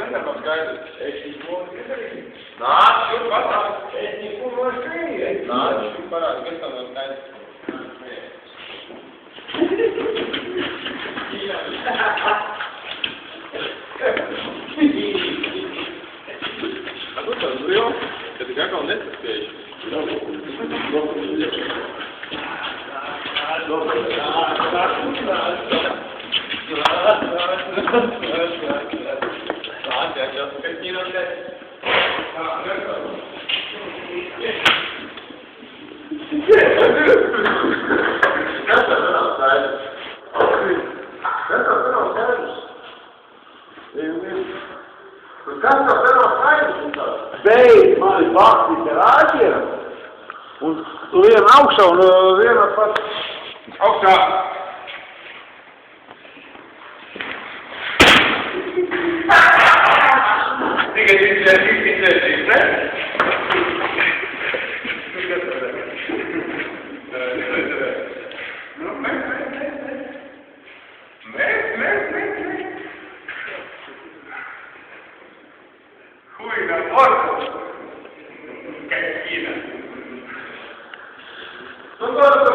Vienmēr nav skaidrs. Es tikko izdarīju. Nāc, šur parādi. Es tikko nošķīju. Nāc, šur parādi. Kas tam nav skaidrs? A tu tas brīv, kad tikai kaut nesaspējuši. Beidz mani bakti ar āķiem. Un viena augšā un viena pat Augstā! Tikai izcēsīs, ne? Хуй на порку! Какие-то! Ну, просто